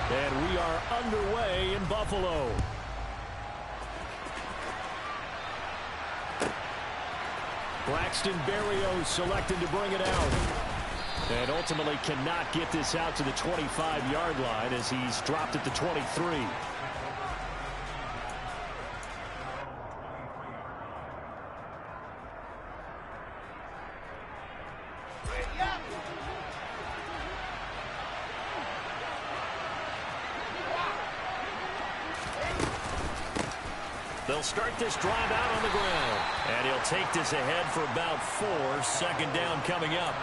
And we are underway in Buffalo. Braxton Berrios selected to bring it out. And ultimately cannot get this out to the 25-yard line as he's dropped at the 23. They'll start this drive out on the ground. And he'll take this ahead for about 4. Second down coming up.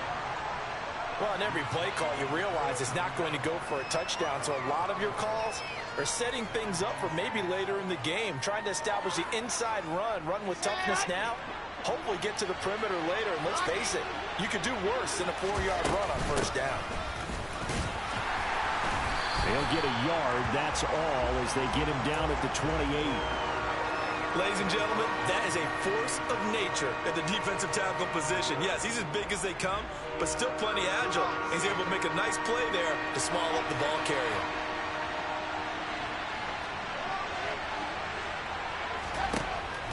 Well, in every play call, you realize it's not going to go for a touchdown. So a lot of your calls are setting things up for maybe later in the game, trying to establish the inside run with toughness now, hopefully get to the perimeter later. And let's face it, you could do worse than a 4-yard run on first down. They'll get a yard, that's all, as they get him down at the 28. Ladies and gentlemen, that is a force of nature at the defensive tackle position. Yes, he's as big as they come, but still plenty agile. He's able to make a nice play there to swallow up the ball carrier.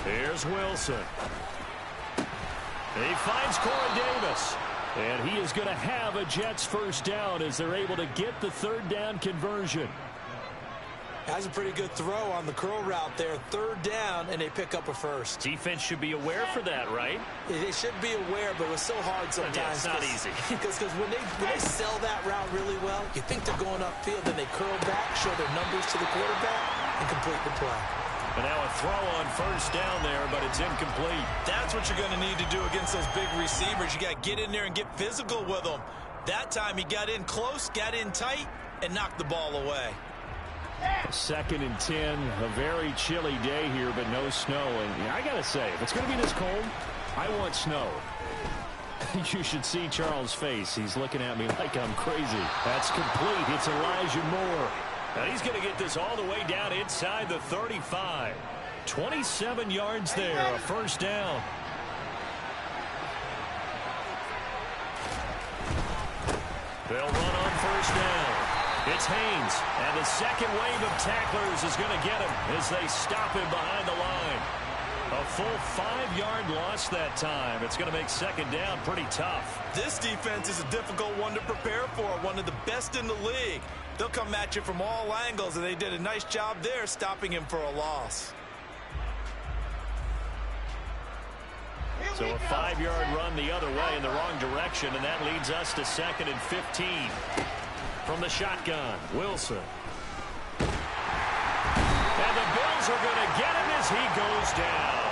Here's Wilson. He finds Corey Davis. And he is going to have a Jets first down as they're able to get the third down conversion. Has a pretty good throw on the curl route there. Third down, and they pick up a first. Defense should be aware for that, right? They should be aware, but it was so hard sometimes. Yeah, it's not easy. Because when they sell that route really well, you think they're going upfield, then they curl back, show their numbers to the quarterback, and complete the play. And now a throw on first down there, but it's incomplete. That's what you're going to need to do against those big receivers. You got to get in there and get physical with them. That time he got in close, got in tight, and knocked the ball away. 2nd and 10, a very chilly day here, but no snow. And I got to say, if it's going to be this cold, I want snow. You should see Charles' face. He's looking at me like I'm crazy. That's complete. It's Elijah Moore. And he's going to get this all the way down inside the 35. 27 yards there, a first down. They'll run on first down. It's Haynes, and the second wave of tacklers is going to get him as they stop him behind the line. A full 5-yard loss that time. It's going to make second down pretty tough. This defense is a difficult one to prepare for, one of the best in the league. They'll come at you from all angles, and they did a nice job there stopping him for a loss. So a 5-yard run the other way in the wrong direction, and that leads us to 2nd and 15. From the shotgun, Wilson. And the Bills are going to get him as he goes down.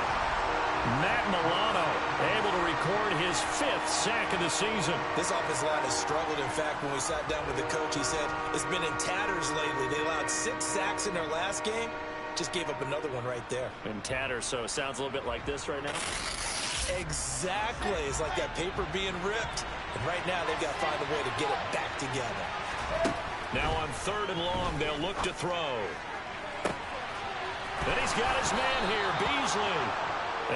Matt Milano able to record his 5th sack of the season. This offensive line has struggled. In fact, when we sat down with the coach, he said it's been in tatters lately. They allowed 6 sacks in their last game. Just gave up another one right there. In tatters, so it sounds a little bit like this right now. Exactly. It's like that paper being ripped. And right now, they've got to find a way to get it back together. Now on 3rd and long, they'll look to throw. And he's got his man here, Beasley.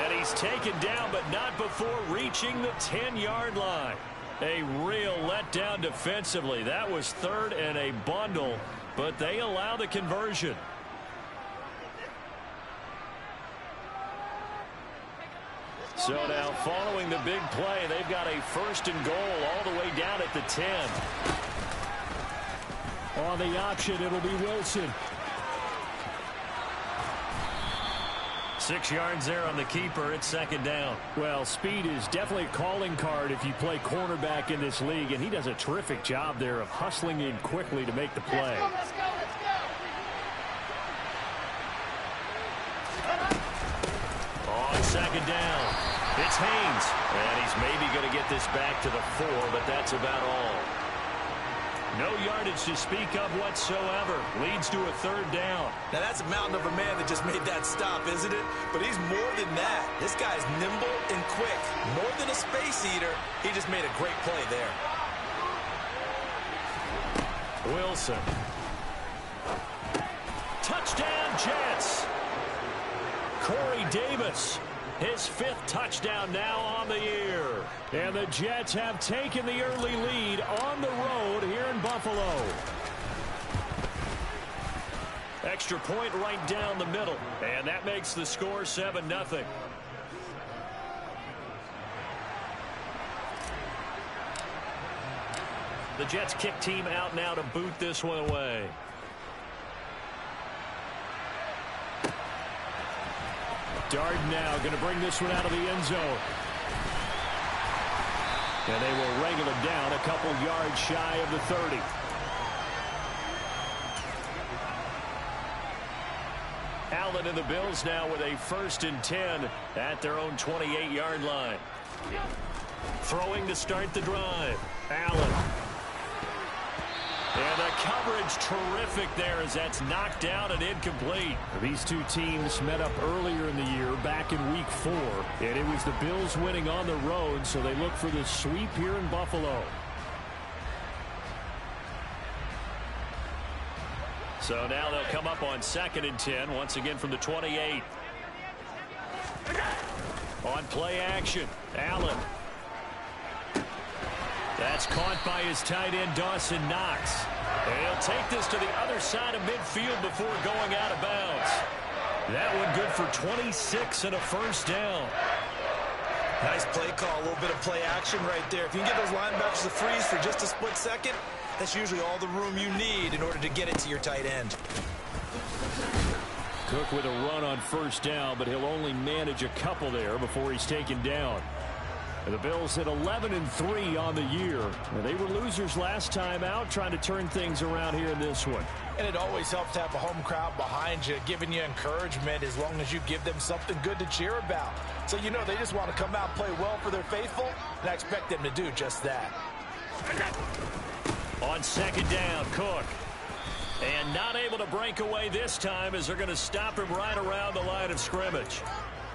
And he's taken down, but not before reaching the 10-yard line. A real letdown defensively. That was 3rd and a bundle, but they allow the conversion. So now following the big play, they've got a 1st and goal all the way down at the 10. On the option, it'll be Wilson. 6 yards there on the keeper. It's 2nd down. Well, speed is definitely a calling card if you play cornerback in this league, and he does a terrific job there of hustling in quickly to make the play. Let's go. On 2nd down, it's Haynes. And he's maybe going to get this back to the 4, but that's about all. No yardage to speak of whatsoever. Leads to a 3rd down. Now, that's a mountain of a man that just made that stop, isn't it? But he's more than that. This guy's nimble and quick. More than a space eater, he just made a great play there. Wilson. Touchdown, Jets. Corey Davis. His 5th touchdown now on the year. And the Jets have taken the early lead on the road here in Buffalo. extra point right down the middle. And that makes the score 7-0. The Jets kick team out now to boot this one away. Darden now going to bring this one out of the end zone. And they will wrangle him down a couple yards shy of the 30. Allen and the Bills now with a 1st and 10 at their own 28-yard line. Throwing to start the drive. Allen. And the coverage terrific there as that's knocked down and incomplete. These two teams met up earlier in the year back in week 4. And it was the Bills winning on the road, so they look for the sweep here in Buffalo. So now they'll come up on 2nd and 10 once again from the 28. On play action, Allen. That's caught by his tight end, Dawson Knox. And he'll take this to the other side of midfield before going out of bounds. That one good for 26 and a 1st down. Nice play call, a little bit of play action right there. If you can get those linebackers to freeze for just a split second, that's usually all the room you need in order to get it to your tight end. Cook with a run on 1st down, but he'll only manage a couple there before he's taken down. And the Bills at 11-3 on the year. And they were losers last time out, trying to turn things around here in this one. And it always helps to have a home crowd behind you, giving you encouragement as long as you give them something good to cheer about. So you know they just want to come out and play well for their faithful, and I expect them to do just that. On 2nd down, Cook. And not able to break away this time as they're going to stop him right around the line of scrimmage.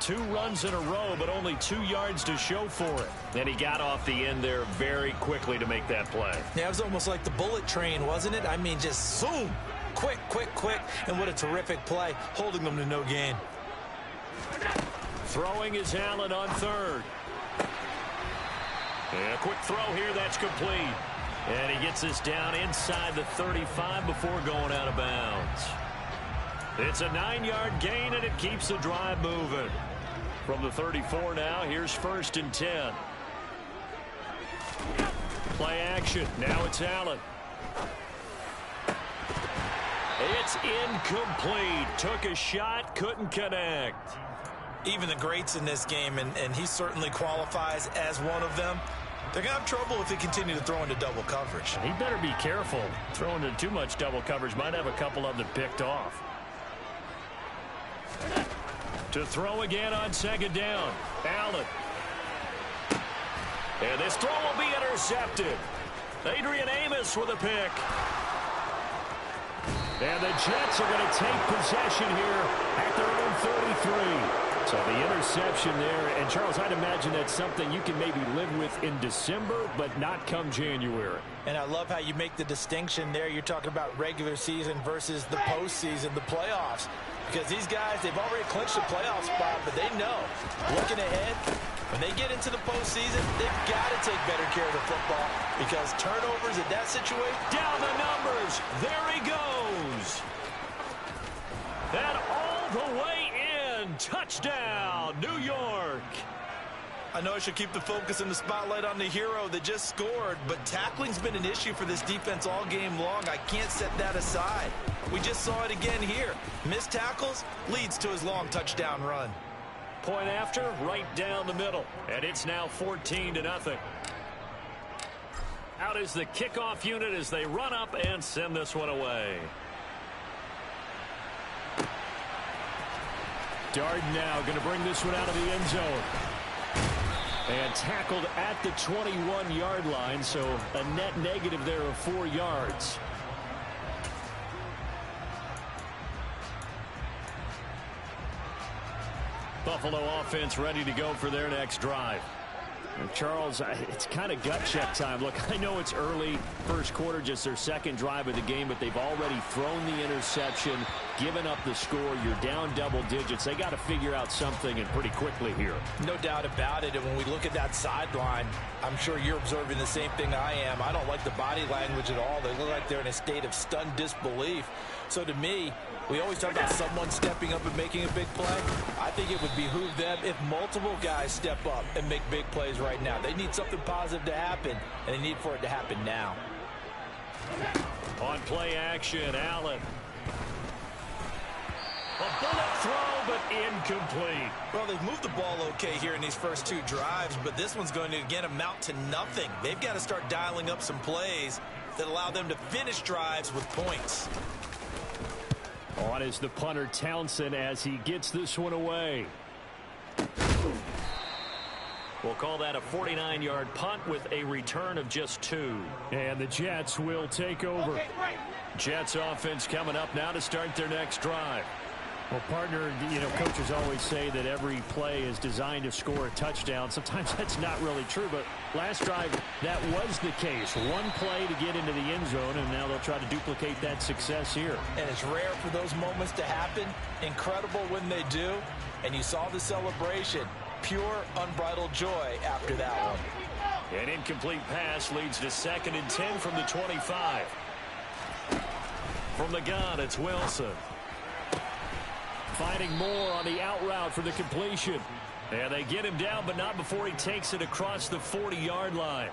2 runs in a row, but only 2 yards to show for it. And he got off the end there very quickly to make that play. Yeah, it was almost like the bullet train, wasn't it? I mean, just zoom. Quick, quick, quick. And what a terrific play, holding them to no gain. Throwing is Allen on 3rd. And a quick throw here, that's complete. And he gets this down inside the 35 before going out of bounds. It's a 9-yard gain, and it keeps the drive moving. From the 34 now, here's 1st and 10. Play action. Now it's Allen. It's incomplete. Took a shot, couldn't connect. Even the greats in this game, and he certainly qualifies as one of them, they're going to have trouble if they continue to throw into double coverage. He better be careful. Throwing into too much double coverage might have a couple of them picked off. To throw again on 2nd down. Allen. And this throw will be intercepted. Adrian Amos with a pick. And the Jets are going to take possession here at their own 33. So the interception there. And, Charles, I'd imagine that's something you can maybe live with in December, but not come January. And I love how you make the distinction there. You're talking about regular season versus the postseason, the playoffs. Because these guys, they've already clinched a playoff spot, but they know, looking ahead, when they get into the postseason, they've got to take better care of the football because turnovers in that situation. Down the numbers. There he goes. And all the way in. Touchdown, New York. I know I should keep the focus and the spotlight on the hero that just scored, but tackling's been an issue for this defense all game long. I can't set that aside. We just saw it again here. Missed tackles leads to his long touchdown run. Point after, right down the middle. And it's now 14-0. Out is the kickoff unit as they run up and send this one away. Darden now going to bring this one out of the end zone. And tackled at the 21-yard line, so a net negative there of 4 yards. Buffalo offense ready to go for their next drive. Charles, it's kind of gut check time. Look, I know it's early, first quarter, just their second drive of the game, but they've already thrown the interception, given up the score. You're down double digits. They got to figure out something, and pretty quickly here. No doubt about it. And when we look at that sideline, I'm sure you're observing the same thing I am. I don't like the body language at all. They look like they're in a state of stunned disbelief. So to me, we always talk about someone stepping up and making a big play. I think it would behoove them if multiple guys step up and make big plays right now. They need something positive to happen, and they need for it to happen now. On play action, Allen. A bullet throw, but incomplete. Well, they've moved the ball okay here in these first two drives, but this one's going to, again, amount to nothing. They've got to start dialing up some plays that allow them to finish drives with points. On is the punter, Townsend, as he gets this one away. We'll call that a 49-yard punt with a return of just 2. And the Jets will take over. Jets offense coming up now to start their next drive. Well, partner, you know, coaches always say that every play is designed to score a touchdown. Sometimes that's not really true, but last drive, that was the case. One play to get into the end zone, and now they'll try to duplicate that success here. And it's rare for those moments to happen. Incredible when they do. And you saw the celebration. Pure, unbridled joy after that one. An incomplete pass leads to 2nd and 10 from the 25. From the gun, it's Wilson. Finding more on the out route for the completion. And they get him down, but not before he takes it across the 40-yard line.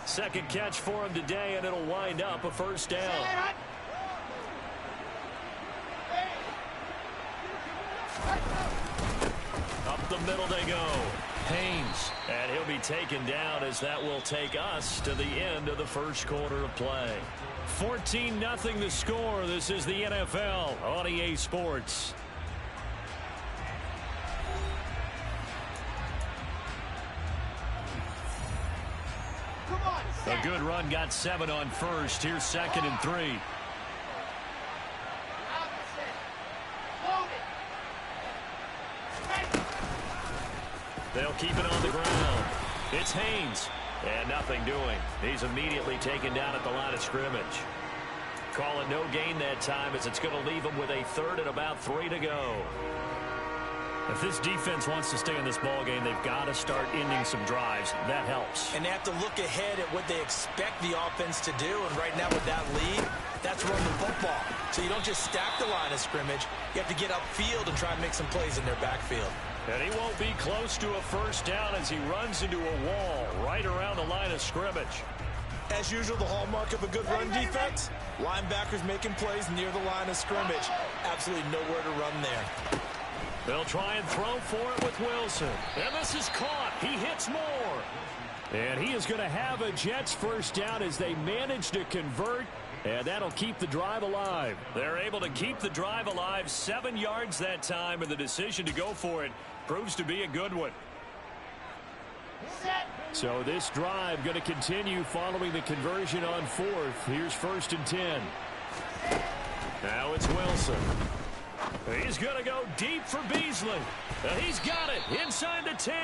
Second catch for him today, and it'll wind up a first down. Up the middle they go. Haynes. And he'll be taken down as that will take us to the end of the first quarter of play. 14-0 the score. This is the NFL on EA Sports. A good run, got 7 on first. Here's 2nd and 3. They'll keep it on the ground. It's Haynes. And nothing doing. He's immediately taken down at the line of scrimmage. Call it no gain that time, as it's going to leave him with a 3rd and about 3 to go. If this defense wants to stay in this ball game, they've got to start ending some drives. That helps. And they have to look ahead at what they expect the offense to do. And right now with that lead, that's run the football. So you don't just stack the line of scrimmage. You have to get upfield and try and make some plays in their backfield. And he won't be close to a first down as he runs into a wall right around the line of scrimmage. As usual, the hallmark of a good run defense, linebackers making plays near the line of scrimmage. Absolutely nowhere to run there. They'll try and throw for it with Wilson. And this is caught. He hits more. And he is going to have a Jets first down as they manage to convert. And that'll keep the drive alive. They're able to keep the drive alive. 7 yards that time, and the decision to go for it proves to be a good one. So this drive going to continue following the conversion on 4th. Here's 1st and 10. Now it's Wilson. He's going to go deep for Beasley. He's got it inside the 10.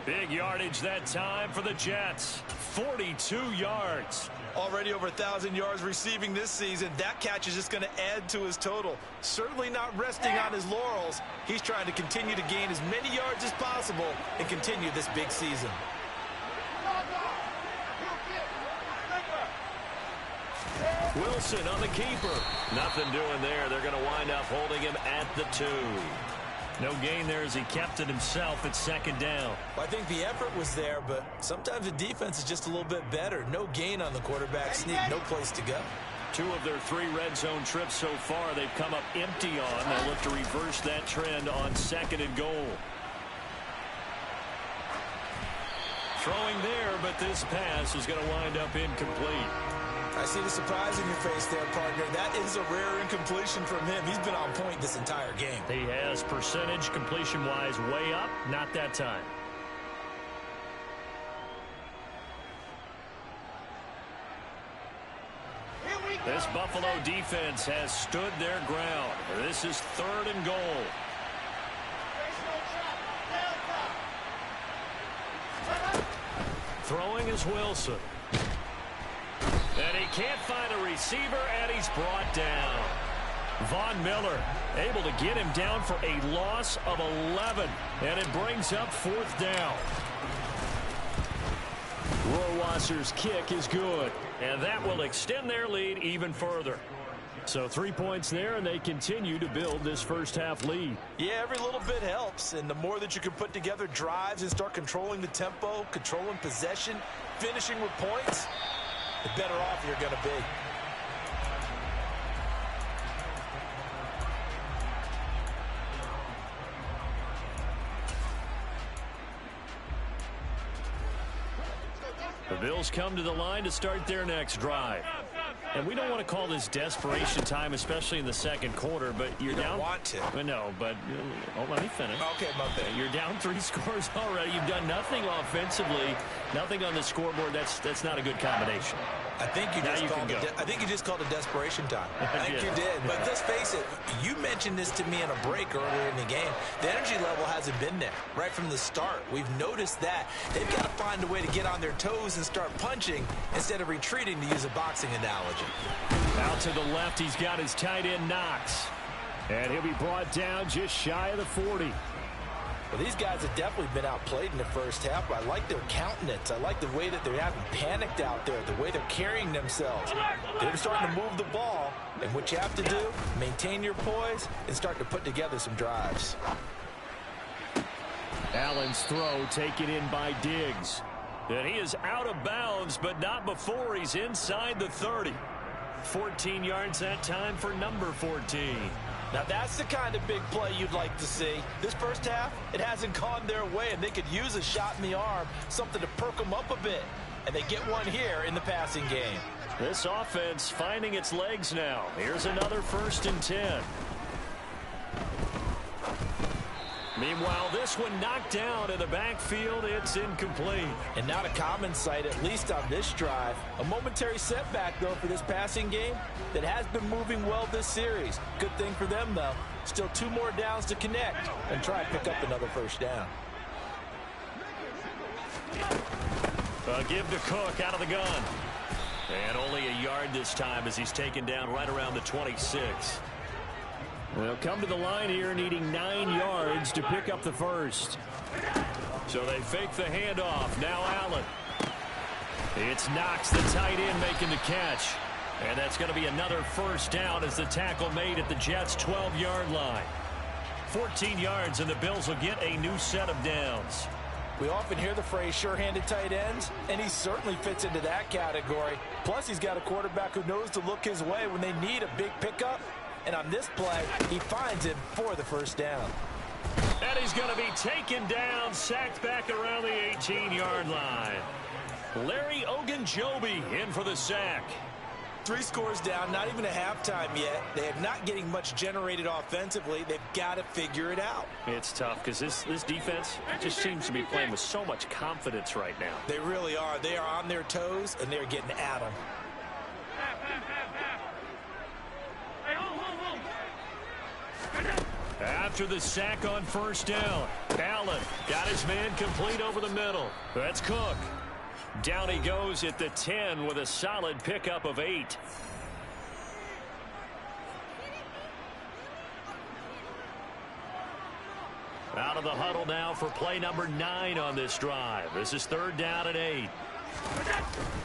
Big yardage that time for the Jets. 42 yards. Already over 1,000 yards receiving this season. That catch is just going to add to his total. Certainly not resting on his laurels. He's trying to continue to gain as many yards as possible and continue this big season. Wilson on the keeper. Nothing doing there. They're going to wind up holding him at the 2. No gain there as he kept it himself at 2nd down. Well, I think the effort was there, but sometimes the defense is just a little bit better. No gain on the quarterback sneak. No place to go. 2 of their 3 red zone trips so far they've come up empty on. They'll look to reverse that trend on 2nd and goal. Throwing there, but this pass is going to wind up incomplete. I see the surprise in your face there, partner. That is a rare incompletion from him. He's been on point this entire game. He has percentage completion-wise way up. Not that time. This Buffalo defense has stood their ground. This is 3rd and goal. Throwing is Wilson. And he can't find a receiver, and he's brought down. Von Miller able to get him down for a loss of 11. And it brings up 4th down. Rohrwasser's kick is good. And that will extend their lead even further. So 3 points there, and they continue to build this first half lead. Yeah, every little bit helps, and the more that you can put together drives and start controlling the tempo, controlling possession, finishing with points, the better off you're going to be. The Bills come to the line to start their next drive. And we don't want to call this desperation time, especially in the second quarter, but you're down. You don't want to. No, but let me finish. Okay, my bad. You're down 3 scores already. You've done nothing offensively, nothing on the scoreboard. That's not a good combination. I think you just called it desperation time. I think you did. But let's face it, you mentioned this to me in a break earlier in the game. The energy level hasn't been there right from the start. We've noticed that. They've got to find a way to get on their toes and start punching instead of retreating, to use a boxing analogy. Out to the left, he's got his tight end Knox. And he'll be brought down just shy of the 40. Well, these guys have definitely been outplayed in the first half, but I like their countenance. I like the way that they haven't panicked out there, the way they're carrying themselves. They're starting to move the ball, and what you have to do, maintain your poise and start to put together some drives. Allen's throw taken in by Diggs. And he is out of bounds, but not before he's inside the 30. 14 yards that time for number 14. Now that's the kind of big play you'd like to see. This first half, it hasn't gone their way, and they could use a shot in the arm, something to perk them up a bit. And they get one here in the passing game. This offense finding its legs now. Here's another 1st and 10. Meanwhile, this one knocked down in the backfield. It's incomplete. And not a common sight, at least on this drive. A momentary setback, though, for this passing game that has been moving well this series. Good thing for them, though. Still 2 more downs to connect and try and pick up another 1st down. Give to Cook out of the gun. And only a yard this time as he's taken down right around the 26. They'll come to the line here needing 9 yards to pick up the 1st. So they fake the handoff. Now Allen. It's Knox, the tight end, making the catch. And that's going to be another 1st down as the tackle made at the Jets' 12-yard line. 14 yards, and the Bills will get a new set of downs. We often hear the phrase sure-handed tight ends, and he certainly fits into that category. Plus, he's got a quarterback who knows to look his way when they need a big pickup. And on this play, he finds it for the 1st down. And he's going to be taken down, sacked back around the 18-yard line. Larry Ogunjobi in for the sack. 3 scores down, not even a halftime yet. They are not getting much generated offensively. They've got to figure it out. It's tough because this defense just seems to be playing with so much confidence right now. They really are. They are on their toes, and they're getting at them. After the sack on 1st down, Allen got his man complete over the middle. That's Cook. Down he goes at the 10 with a solid pickup of 8. Out of the huddle now for play number 9 on this drive. This is 3rd down and 8.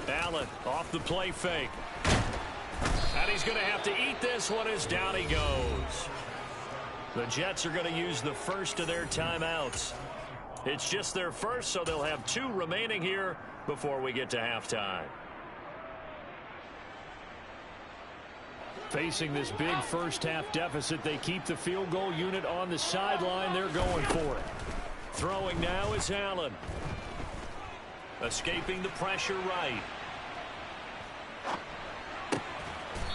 Allen off the play fake. And he's going to have to eat this one as down he goes. The Jets are going to use the first of their timeouts. It's just their first, so they'll have 2 remaining here before we get to halftime. Facing this big first half deficit, they keep the field goal unit on the sideline. They're going for it. Throwing now is Allen. Escaping the pressure right.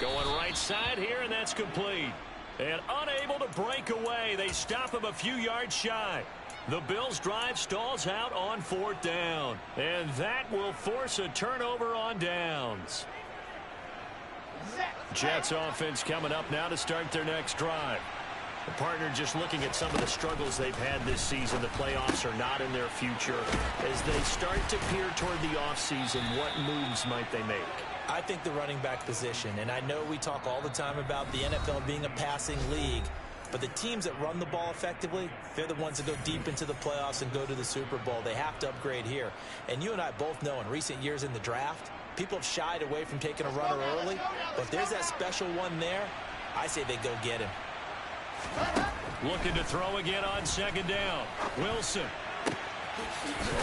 Going right side here, and that's complete. And unable to break away. They stop him a few yards shy. The Bills' drive stalls out on 4th down. And that will force a turnover on downs. Jets offense coming up now to start their next drive. The partner just looking at some of the struggles they've had this season. The playoffs are not in their future. As they start to peer toward the offseason, what moves might they make? I think the running back position, and I know we talk all the time about the NFL being a passing league, but the teams that run the ball effectively, they're the ones that go deep into the playoffs and go to the Super Bowl. They have to upgrade here. And you and I both know in recent years in the draft, people have shied away from taking a runner early, but if there's that special one there, I say they go get him. Looking to throw again on second down. Wilson.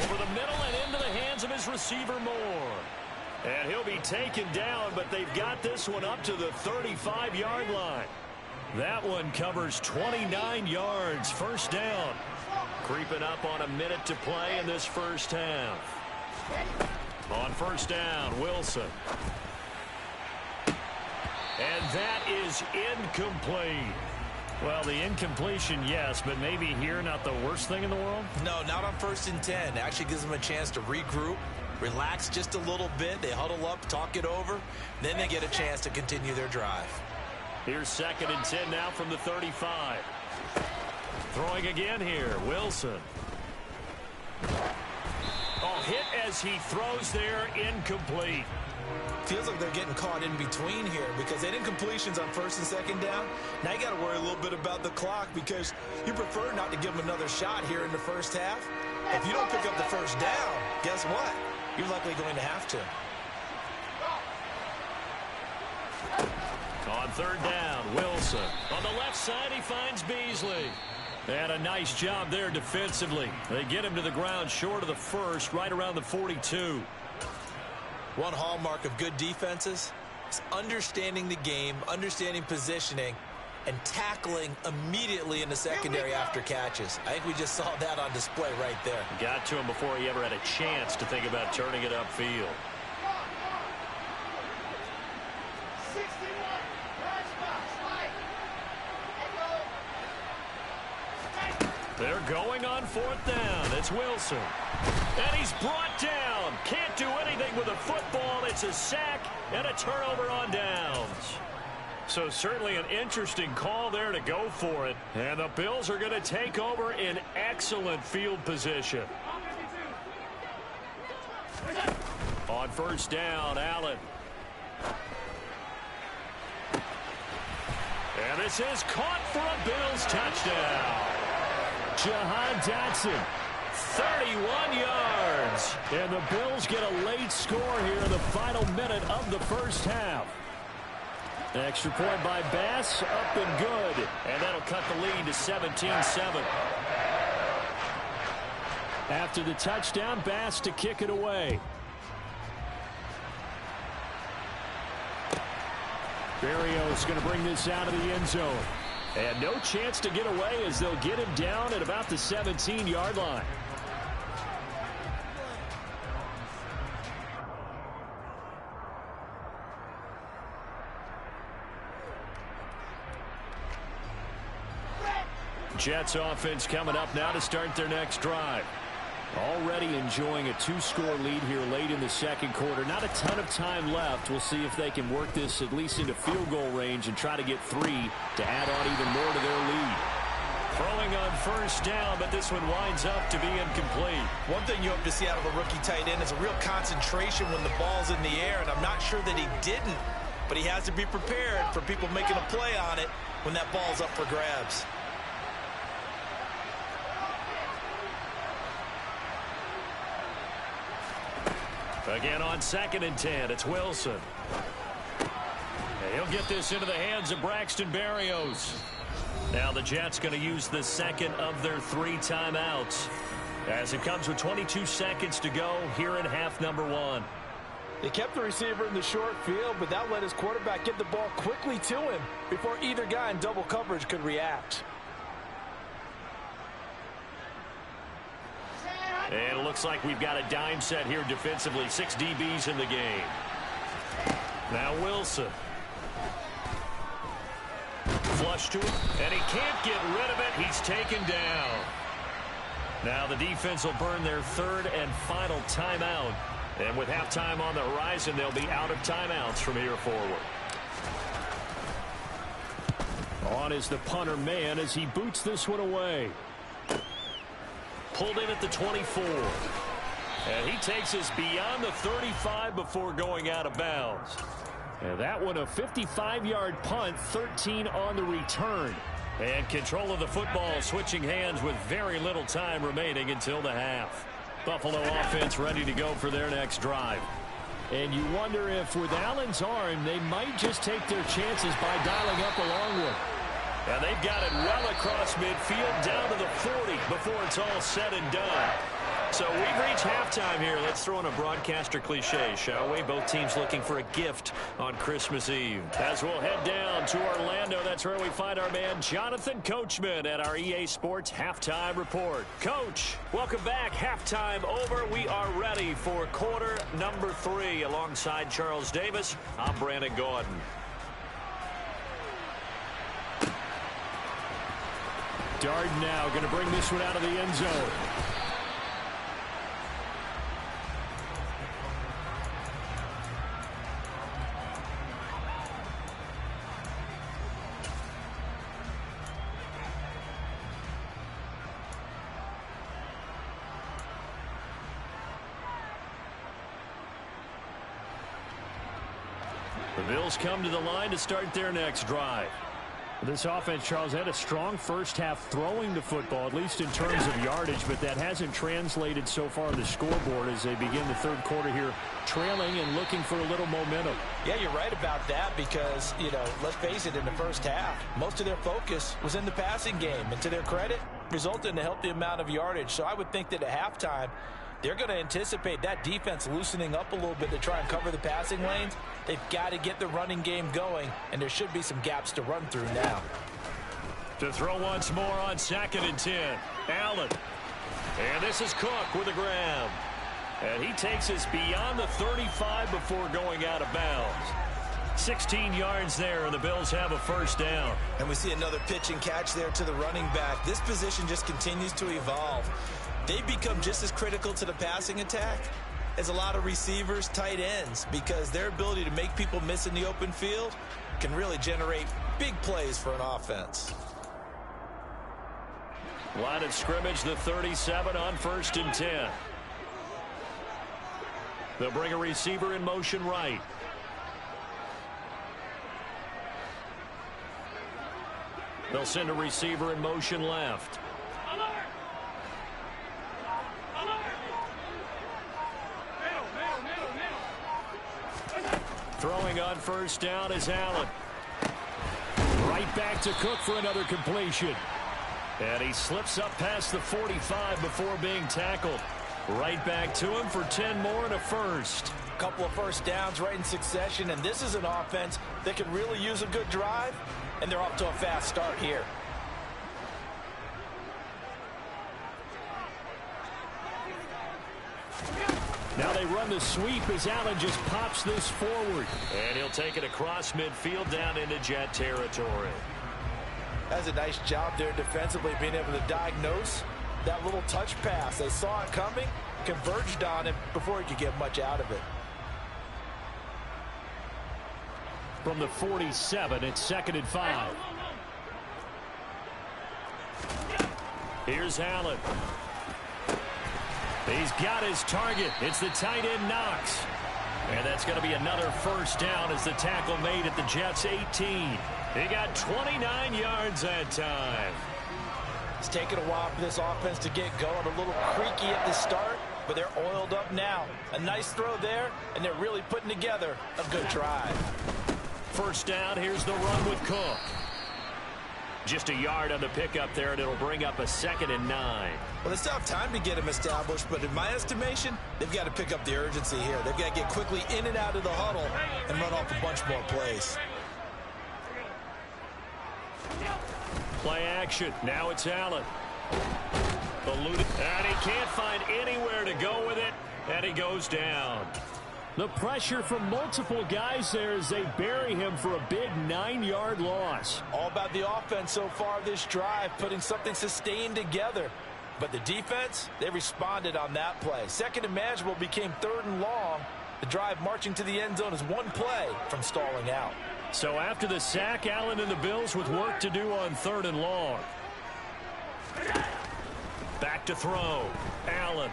Over the middle and into the hands of his receiver Moore. And he'll be taken down, but they've got this one up to the 35-yard line. That one covers 29 yards. First down. Creeping up on a minute to play in this first half. On first down, Wilson. And that is incomplete. Well, the incompletion, yes, but maybe here not the worst thing in the world? No, not on 1st and 10. It actually gives them a chance to regroup, relax just a little bit. They huddle up, talk it over. Then they get a chance to continue their drive. Here's 2nd and 10 now from the 35. Throwing again here, Wilson. Oh, hit as he throws there, incomplete. Feels like they're getting caught in between here because they did completions on 1st and 2nd down. Now you got to worry a little bit about the clock because you prefer not to give them another shot here in the first half. If you don't pick up the first down, guess what? You're likely going to have to. On 3rd down, Wilson. On the left side, he finds Beasley. And a nice job there defensively. They get him to the ground short of the first, right around the 42. One hallmark of good defenses is understanding the game, understanding positioning, and tackling immediately in the secondary after catches. I think we just saw that on display right there. Got to him before he ever had a chance to think about turning it upfield. They're going on 4th down. It's Wilson. And he's brought down. Can't do anything with a football. It's a sack and a turnover on downs. So certainly an interesting call there to go for it. And the Bills are going to take over in excellent field position. On 1st down, Allen. And this is caught for a Bills touchdown. Jahan Dotson, 31 yards. And the Bills get a late score here in the final minute of the first half. Extra point by Bass, up and good. And that'll cut the lead to 17-7. After the touchdown, Bass to kick it away. Berrios going to bring this out of the end zone. And no chance to get away as they'll get him down at about the 17-yard line. Jets offense coming up now to start their next drive. Already enjoying a 2-score lead here late in the second quarter. Not a ton of time left. We'll see if they can work this at least into field goal range and try to get 3 to add on even more to their lead. Throwing on 1st down, but this one winds up to be incomplete. One thing you hope to see out of a rookie tight end is a real concentration when the ball's in the air, and I'm not sure that he didn't, but he has to be prepared for people making a play on it when that ball's up for grabs. Again on 2nd and 10, it's Wilson. And he'll get this into the hands of Braxton Berrios. Now the Jets going to use the second of their 3 timeouts as it comes with 22 seconds to go here in half number 1. They kept the receiver in the short field, but that let his quarterback get the ball quickly to him before either guy in double coverage could react. And it looks like we've got a dime set here defensively. 6 DBs in the game. Now Wilson. Flush to him, and he can't get rid of it. He's taken down. Now the defense will burn their 3rd and final timeout. And with halftime on the horizon, they'll be out of timeouts from here forward. On down is the punter man as he boots this one away. Pulled in at the 24. And he takes us beyond the 35 before going out of bounds. And that one a 55-yard punt, 13 on the return. And control of the football switching hands with very little time remaining until the half. Buffalo offense ready to go for their next drive. And you wonder if with Allen's arm, they might just take their chances by dialing up a long one. And they've got it well across midfield down to the 40 before it's all said and done. So we've reached halftime here. Let's throw in a broadcaster cliche, shall we? Both teams looking for a gift on Christmas Eve. As we'll head down to Orlando, that's where we find our man Jonathan Coachman at our EA Sports Halftime Report. Coach, welcome back. Halftime over. We are ready for quarter number 3. Alongside Charles Davis, I'm Brandon Gordon. Darden now going to bring this one out of the end zone. The Bills come to the line to start their next drive. This offense, Charles, had a strong first half throwing the football, at least in terms of yardage, but that hasn't translated so far on the scoreboard as they begin the third quarter here, trailing and looking for a little momentum. Yeah, you're right about that because, let's face it, in the first half, most of their focus was in the passing game. And to their credit, resulted in a healthy amount of yardage. So I would think that at halftime, they're going to anticipate that defense loosening up a little bit to try and cover the passing lanes. They've got to get the running game going, and there should be some gaps to run through now. To throw once more on 2nd and 10. Allen. And this is Cook with a grab. And he takes us beyond the 35 before going out of bounds. 16 yards there, and the Bills have a first down. And we see another pitch and catch there to the running back. This position just continues to evolve. They become just as critical to the passing attack as a lot of receivers, tight ends, because their ability to make people miss in the open field can really generate big plays for an offense. Line of scrimmage, the 37 on 1st and 10. They'll bring a receiver in motion right. They'll send a receiver in motion left. Throwing on 1st down is Allen. Right back to Cook for another completion. And he slips up past the 45 before being tackled. Right back to him for 10 more and a first. A couple of first downs right in succession, and this is an offense that can really use a good drive, and they're off to a fast start here. Now they run the sweep as Allen just pops this forward. And he'll take it across midfield down into Jet territory. That's a nice job there defensively, being able to diagnose that little touch pass. They saw it coming, converged on it before he could get much out of it. From the 47, it's 2nd and 5. Here's Allen. He's got his target. It's the tight end Knox. And that's going to be another first down as the tackle made at the Jets' 18. He got 29 yards that time. It's taken a while for this offense to get going. A little creaky at the start, but they're oiled up now. A nice throw there, and they're really putting together a good drive. First down, here's the run with Cook. Just a yard on the pickup there, and it'll bring up a 2nd and 9. Well, they still have time to get him established, but in my estimation, they've got to pick up the urgency here. They've got to get quickly in and out of the huddle and run off a bunch more plays. Play action. Now it's Allen. Eluded. And he can't find anywhere to go with it, and he goes down. The pressure from multiple guys there as they bury him for a big 9-yard loss. All about the offense so far this drive, putting something sustained together. But the defense, they responded on that play. 2nd and manageable became 3rd and long. The drive marching to the end zone is one play from stalling out. So after the sack, Allen and the Bills with work to do on 3rd and long. Back to throw. Allen.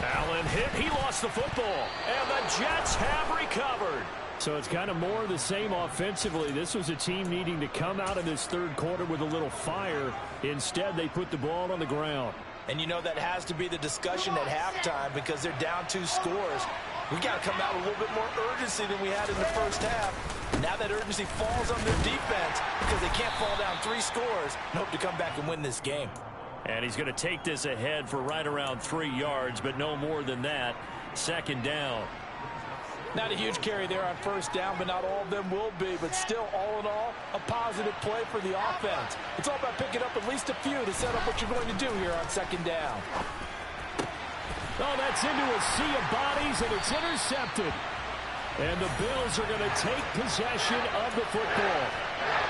Allen hit. He lost the football. And the Jets have recovered. So it's kind of more of the same offensively. This was a team needing to come out of this 3rd quarter with a little fire. Instead, they put the ball on the ground. And you know that has to be the discussion at halftime because they're down 2 scores. We got to come out with a little bit more urgency than we had in the first half. Now that urgency falls on their defense because they can't fall down 3 scores and hope to come back and win this game. And he's going to take this ahead for right around 3 yards, but no more than that. 2nd down. Not a huge carry there on 1st down, but not all of them will be. But still, all in all, a positive play for the offense. It's all about picking up at least a few to set up what you're going to do here on 2nd down. Oh, that's into a sea of bodies, and it's intercepted. And the Bills are going to take possession of the football.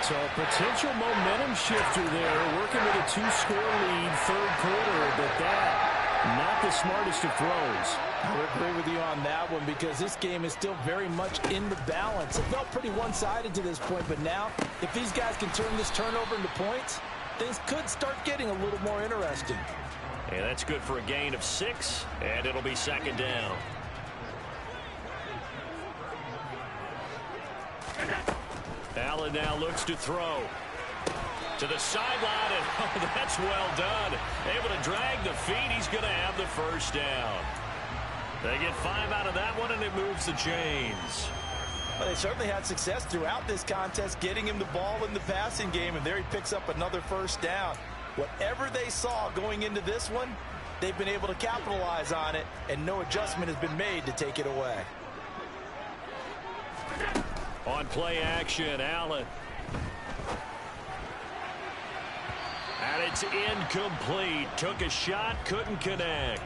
So a potential momentum shifter there, working with a 2-score lead, 3rd quarter, but that not the smartest of throws. I would agree with you on that one because this game is still very much in the balance. It felt pretty one-sided to this point, but now if these guys can turn this turnover into points, things could start getting a little more interesting. And that's good for a gain of 6, and it'll be 2nd down. Allen now looks to throw. To the sideline, and oh, that's well done. Able to drag the feet. He's going to have the 1st down. They get 5 out of that one, and it moves the chains. Well, they certainly had success throughout this contest, getting him the ball in the passing game, and there he picks up another 1st down. Whatever they saw going into this one, they've been able to capitalize on it, and no adjustment has been made to take it away. On play action, Allen. And it's incomplete. Took a shot, couldn't connect.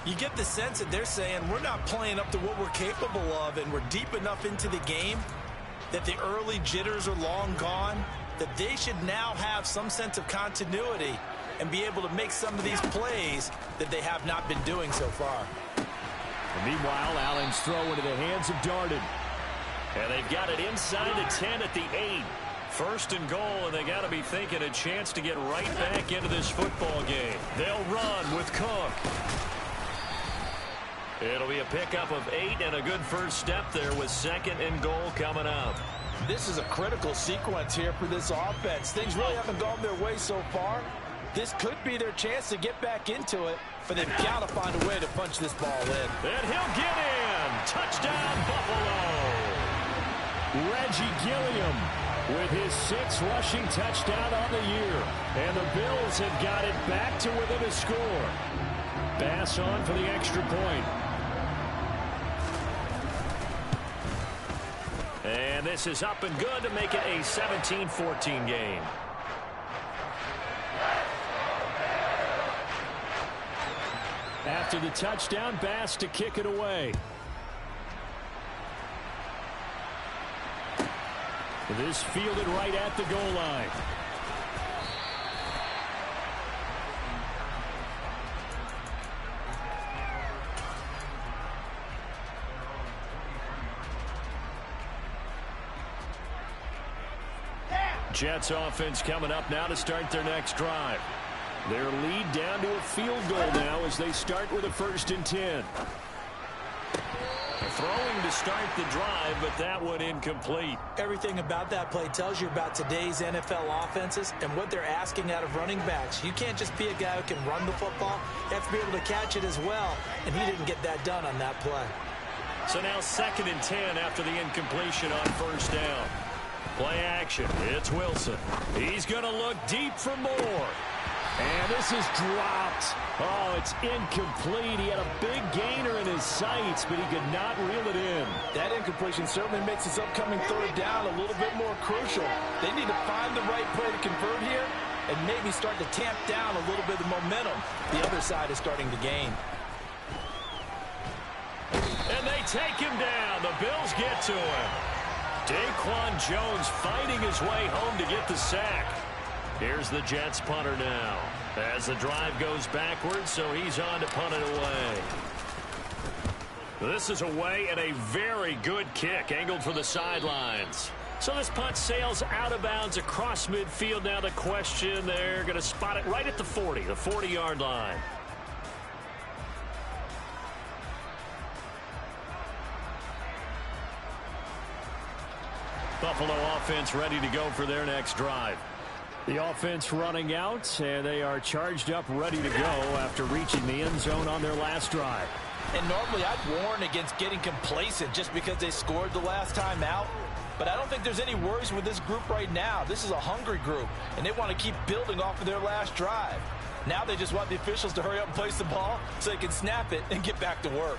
You get the sense that they're saying we're not playing up to what we're capable of, and we're deep enough into the game that the early jitters are long gone, that they should now have some sense of continuity and be able to make some of these plays that they have not been doing so far. And meanwhile, Allen's throw into the hands of Darden. And they've got it inside the 10 at the 8. 1st and goal, and they got to be thinking a chance to get right back into this football game. They'll run with Cook. It'll be a pickup of 8 and a good 1st step there with 2nd and goal coming up. This is a critical sequence here for this offense. Things really haven't gone their way so far. This could be their chance to get back into it, but they've got to find a way to punch this ball in. And he'll get in. Touchdown, Buffalo. Reggie Gilliam with his 6th rushing touchdown on the year. And the Bills have got it back to within a score. Bass on for the extra point. And this is up and good to make it a 17-14 game. After the touchdown, Bass to kick it away. This fielded right at the goal line. Jets offense coming up now to start their next drive. Their lead down to a field goal now as they start with a 1st and 10. Throwing to start the drive, but that one incomplete. Everything about that play tells you about today's NFL offenses and what they're asking out of running backs. You can't just be a guy who can run the football. You have to be able to catch it as well, and he didn't get that done on that play. So now 2nd and 10 after the incompletion on 1st down. Play action. It's Wilson. He's going to look deep for more. And this is dropped. Oh, it's incomplete. He had a big gainer in his sights, but he could not reel it in. That incompletion certainly makes this upcoming 3rd down a little bit more crucial. They need to find the right play to convert here and maybe start to tamp down a little bit of momentum. The other side is starting to gain. And they take him down. The Bills get to him. Daquan Jones fighting his way home to get the sack. Here's the Jets punter now as the drive goes backwards, so he's on to punt it away. This is away and a very good kick angled for the sidelines. So this punt sails out of bounds across midfield. Now the question, they're going to spot it right at the 40, the 40-yard line. Buffalo offense ready to go for their next drive. The offense running out, and they are charged up, ready to go after reaching the end zone on their last drive. And normally I'd warn against getting complacent just because they scored the last time out. But I don't think there's any worries with this group right now. This is a hungry group, and they want to keep building off of their last drive. Now they just want the officials to hurry up and place the ball so they can snap it and get back to work.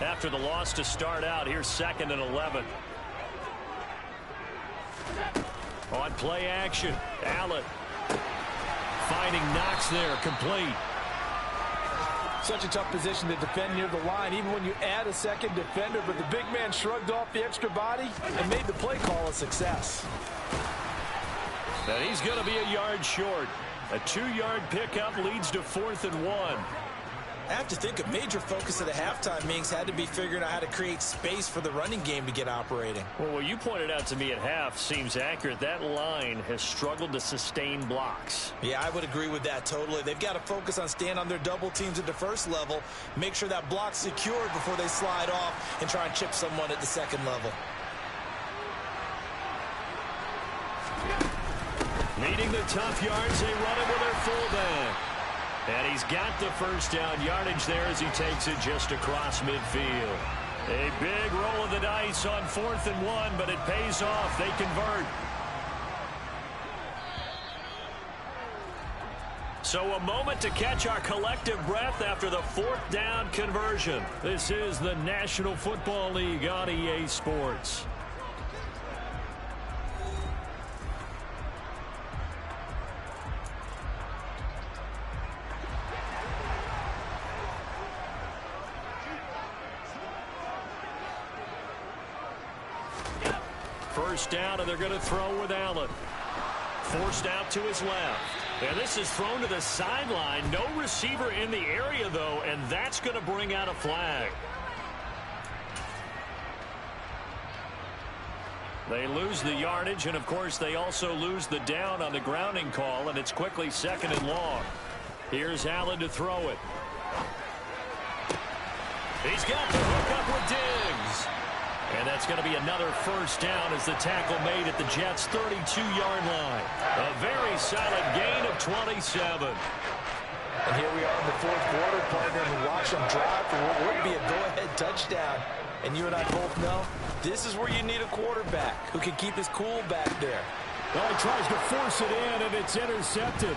After the loss to start out, here's 2nd and 11. On play action, Allen finding Knox there, complete. Such a tough position to defend near the line, even when you add a second defender, but the big man shrugged off the extra body and made the play call a success. And he's going to be a yard short. A 2-yard pickup leads to 4th and 1. I have to think a major focus of the halftime meetings had to be figuring out how to create space for the running game to get operating. Well, what you pointed out to me at half seems accurate. That line has struggled to sustain blocks. Yeah, I would agree with that totally. They've got to focus on staying on their double teams at the first level, make sure that block's secured before they slide off and try and chip someone at the second level. Needing the tough yards, they run it with their fullback. And he's got the first down yardage there as he takes it just across midfield. A big roll of the dice on 4th and 1, but it pays off. They convert. So a moment to catch our collective breath after the 4th down conversion. This is the National Football League on EA Sports. First down, and they're going to throw with Allen. Forced out to his left. And this is thrown to the sideline. No receiver in the area, though, and that's going to bring out a flag. They lose the yardage, and, of course, they also lose the down on the grounding call, and it's quickly 2nd and long. Here's Allen to throw it. He's got the hook up with Diggs. And that's going to be another first down as the tackle made at the Jets' 32-yard line. A very solid gain of 27. And here we are in the 4th quarter, partner, and watch them drive for what would be a go-ahead touchdown. And you and I both know this is where you need a quarterback who can keep his cool back there. Well, he tries to force it in, and it's intercepted.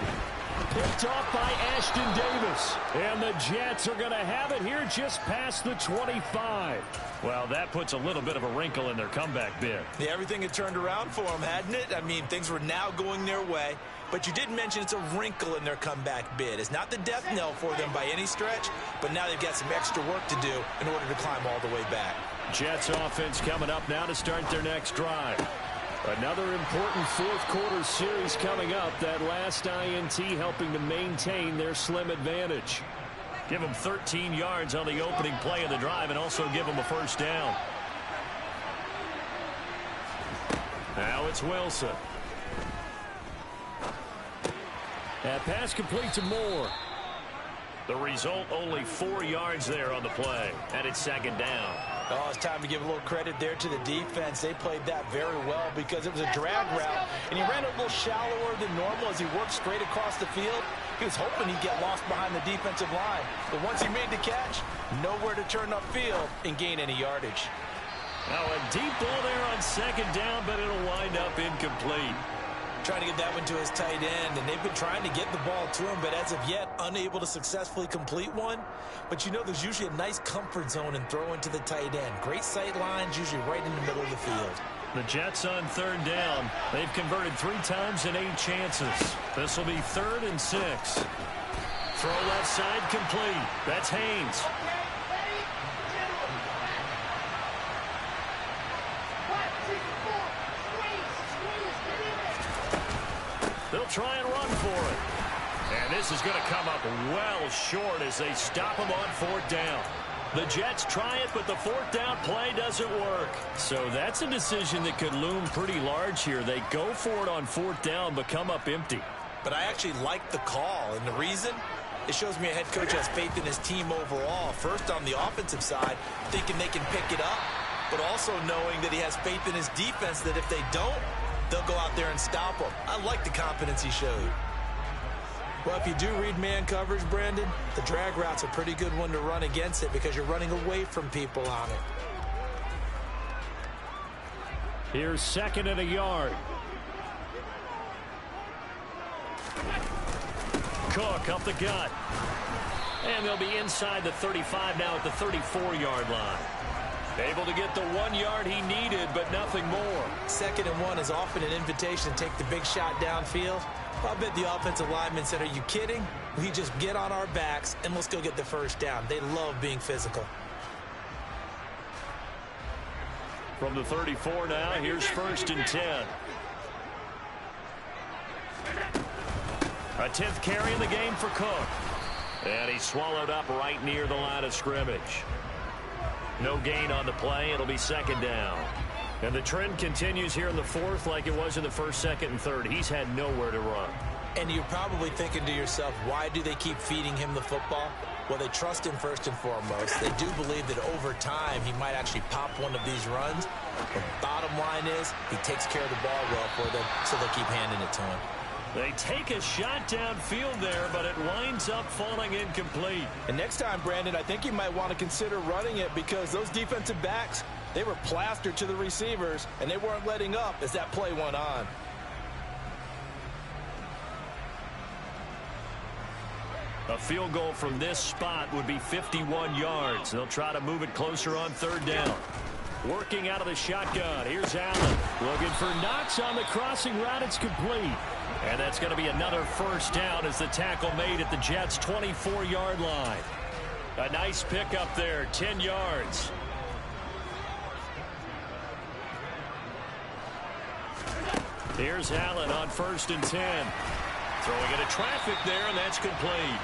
Picked off by Ashton Davis. And the Jets are going to have it here just past the 25. Well, that puts a little bit of a wrinkle in their comeback bid. Yeah, everything had turned around for them, hadn't it? I mean, things were now going their way. But you did mention it's a wrinkle in their comeback bid. It's not the death knell for them by any stretch, but now they've got some extra work to do in order to climb all the way back. Jets offense coming up now to start their next drive. Another important 4th quarter series coming up. That last INT helping to maintain their slim advantage. Give them 13 yards on the opening play of the drive and also give them a first down. Now it's Wilson. That pass complete to Moore. The result, only 4 yards there on the play. And it's 2nd down. Oh, it's time to give a little credit there to the defense. They played that very well because it was a drag route, and he ran a little shallower than normal as he worked straight across the field. He was hoping he'd get lost behind the defensive line, but once he made the catch, nowhere to turn upfield and gain any yardage. Now a deep ball there on 2nd down, but it'll wind up incomplete. Trying to get that one to his tight end, and they've been trying to get the ball to him, but as of yet, unable to successfully complete one. But you know there's usually a nice comfort zone in throwing to the tight end. Great sight lines, usually right in the middle of the field. The Jets on 3rd down. They've converted 3 times in 8 chances. This will be 3rd and 6. Throw left side complete. That's Haynes. They'll try and run for it. And this is going to come up well short as they stop him on 4th down. The Jets try it, but the fourth down play doesn't work. So that's a decision that could loom pretty large here. They go for it on fourth down, but come up empty. But I actually like the call, and the reason? It shows me a head coach has faith in his team overall. First, on the offensive side, thinking they can pick it up, but also knowing that he has faith in his defense that if they don't, they'll go out there and stop them. I like the confidence he showed. Well, if you do read man coverage, Brandon, the drag route's a pretty good one to run against it because you're running away from people on it. Here's 2nd and a yard. Cook up the gut. And they'll be inside the 35 now at the 34-yard line. Able to get the 1 yard he needed, but nothing more. 2nd and 1 is often an invitation to take the big shot downfield. I bet the offensive lineman said, are you kidding? We just get on our backs and let's go get the first down. They love being physical. From the 34 now, here's 1st and 10. A 10th carry in the game for Cook. And he's swallowed up right near the line of scrimmage. No gain on the play. It'll be 2nd down. And the trend continues here in the 4th like it was in the 1st, 2nd, and 3rd. He's had nowhere to run. And you're probably thinking to yourself, why do they keep feeding him the football? Well, they trust him first and foremost. They do believe that over time he might actually pop one of these runs. The bottom line is he takes care of the ball well for them, so they'll keep handing it to him. They take a shot downfield there, but it winds up falling incomplete. And next time, Brandon, I think you might want to consider running it because those defensive backs, they were plastered to the receivers, and they weren't letting up as that play went on. A field goal from this spot would be 51 yards. They'll try to move it closer on 3rd down. Working out of the shotgun. Here's Allen. Looking for Knox on the crossing route. It's complete. And that's going to be another 1st down as the tackle made at the Jets' 24-yard line. A nice pickup there, 10 yards. Here's Allen on 1st and 10. Throwing into traffic there, and that's complete.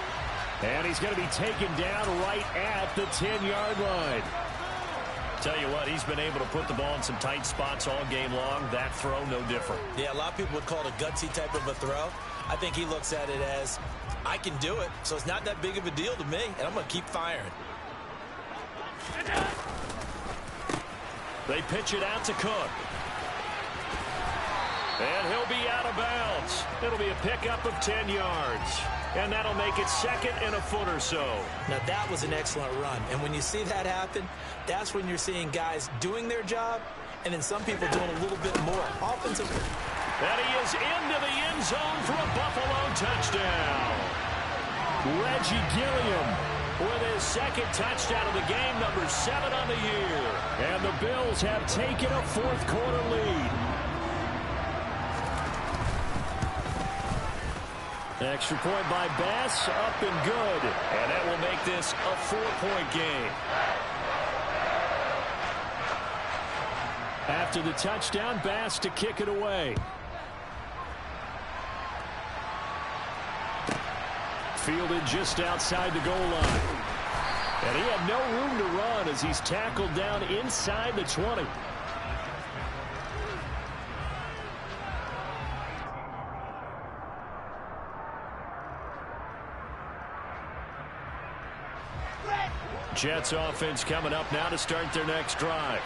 And he's going to be taken down right at the 10-yard line. Tell you what, he's been able to put the ball in some tight spots all game long. That throw, no different. Yeah, a lot of people would call it a gutsy type of a throw. I think he looks at it as, I can do it, so it's not that big of a deal to me, and I'm going to keep firing. They pitch it out to Cook. And he'll be out of bounds. It'll be a pickup of 10 yards. And that'll make it 2nd and a foot or so. Now, that was an excellent run. And when you see that happen, that's when you're seeing guys doing their job and then some people doing a little bit more offensively. And he is into the end zone for a Buffalo touchdown. Reggie Gilliam with his 2nd touchdown of the game, number 7 on the year. And the Bills have taken a 4th quarter lead. Extra point by Bass, up and good. And that will make this a 4-point game. After the touchdown, Bass to kick it away. Fielded just outside the goal line. And he had no room to run as he's tackled down inside the 20. Jets offense coming up now to start their next drive.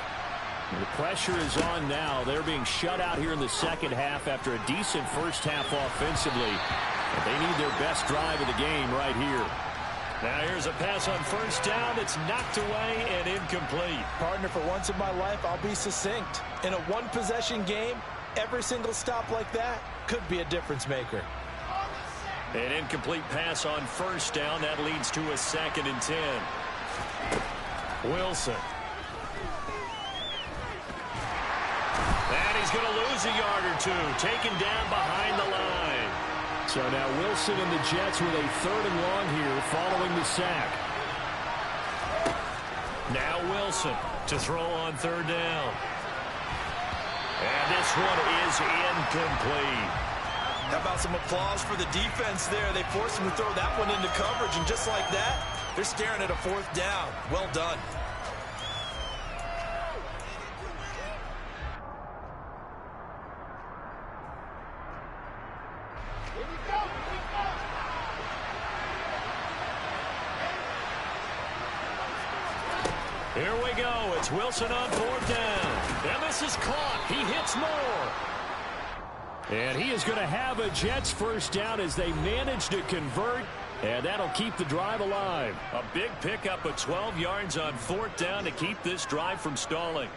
The pressure is on now. They're being shut out here in the 2nd half after a decent first half offensively. And they need their best drive of the game right here. Now here's a pass on 1st down. It's knocked away and incomplete. Partner, for once in my life, I'll be succinct. In a one-possession game, every single stop like that could be a difference maker. An incomplete pass on 1st down. That leads to a 2nd and 10. Wilson. And he's going to lose a yard or two. Taken down behind the line. So now Wilson and the Jets with a 3rd and long here following the sack. Now Wilson to throw on 3rd down. And this one is incomplete. How about some applause for the defense there? They forced him to throw that one into coverage, and just like that, They're staring at a fourth down. Well done. Here we go. It's Wilson on fourth down. And this is caught. He hits Moore. And he is going to have a Jets first down as they manage to convert. And that'll keep the drive alive. A big pickup of 12 yards on fourth down to keep this drive from stalling.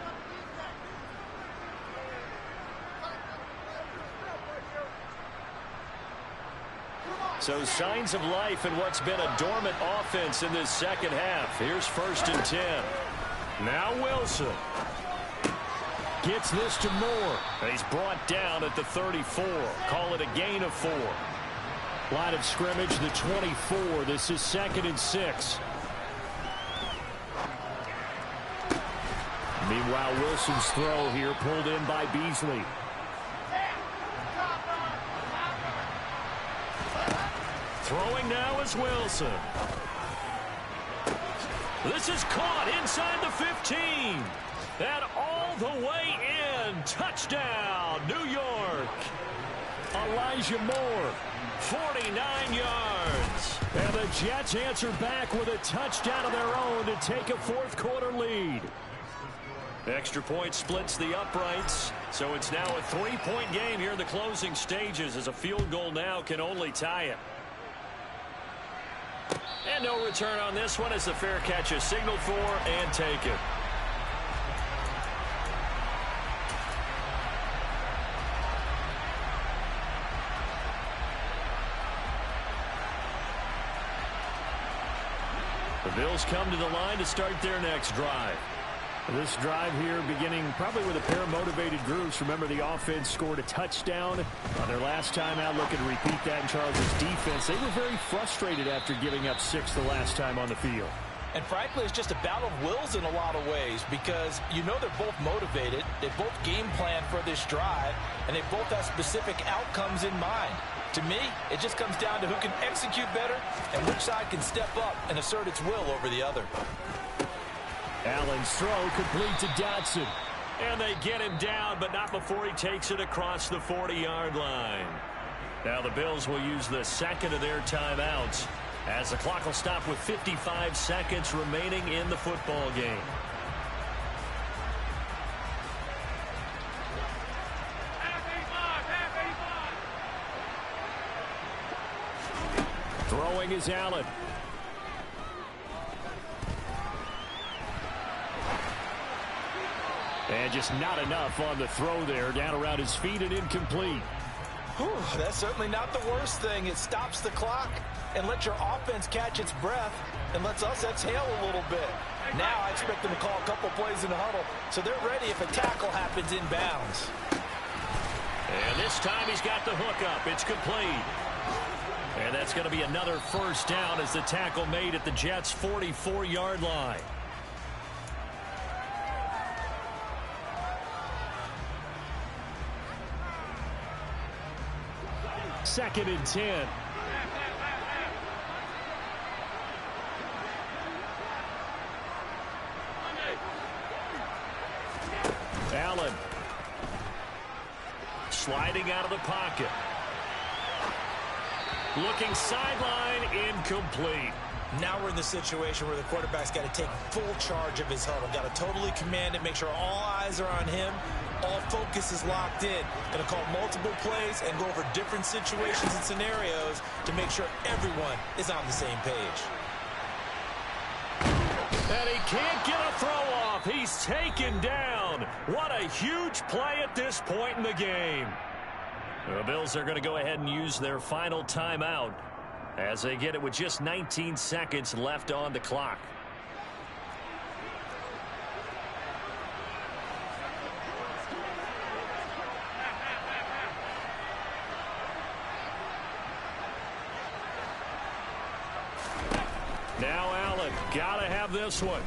So signs of life in what's been a dormant offense in this second half. Here's 1st and 10. Now Wilson gets this to Moore. He's brought down at the 34. Call it a gain of 4. Line of scrimmage, the 24. This is 2nd and 6. Meanwhile, Wilson's throw here pulled in by Beasley. Throwing now is Wilson. This is caught inside the 15. And all the way in. Touchdown, New York. Elijah Moore, 49 yards. And the Jets answer back with a touchdown of their own to take a fourth-quarter lead. Extra point splits the uprights. So it's now a 3-point game here in the closing stages as a field goal now can only tie it. And no return on this one as the fair catch is signaled for and taken. The Bills come to the line to start their next drive. This drive here beginning probably with a pair of motivated groups. Remember, the offense scored a touchdown on their last time out. Looking to repeat that in Charles' defense. They were very frustrated after giving up 6 the last time on the field. And frankly, it's just a battle of wills in a lot of ways because you know they're both motivated. They both game plan for this drive, and they both have specific outcomes in mind. To me, it just comes down to who can execute better and which side can step up and assert its will over the other. Allen's throw complete to Dotson. And they get him down, but not before he takes it across the 40-yard line. Now the Bills will use the second of their timeouts as the clock will stop with 55 seconds remaining in the football game. Throwing is Allen. And just not enough on the throw there. Down around his feet and incomplete. Whew, that's certainly not the worst thing. It stops the clock and lets your offense catch its breath and lets us exhale a little bit. Now I expect them to call a couple plays in the huddle so they're ready if a tackle happens in bounds. And this time he's got the hook up. It's complete. And that's going to be another first down as the tackle made at the Jets' 44-yard line. Second and 10. Allen sliding out of the pocket. Looking sideline, incomplete. Now we're in the situation where the quarterback's got to take full charge of his huddle. Got to totally command it, make sure all eyes are on him. All focus is locked in. Going to call multiple plays and go over different situations and scenarios to make sure everyone is on the same page. And he can't get a throw off. He's taken down. What a huge play at this point in the game. The Bills are going to go ahead and use their final timeout as they get it with just 19 seconds left on the clock. Now Allen, gotta have this one.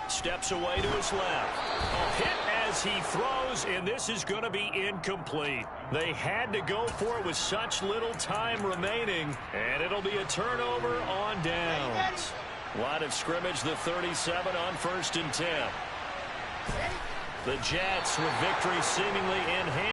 Steps away to his left. A hit as he throws, and this is going to be incomplete. They had to go for it with such little time remaining, and it'll be a turnover on downs. Line of scrimmage, the 37 on 1st and 10. The Jets with victory seemingly in hand.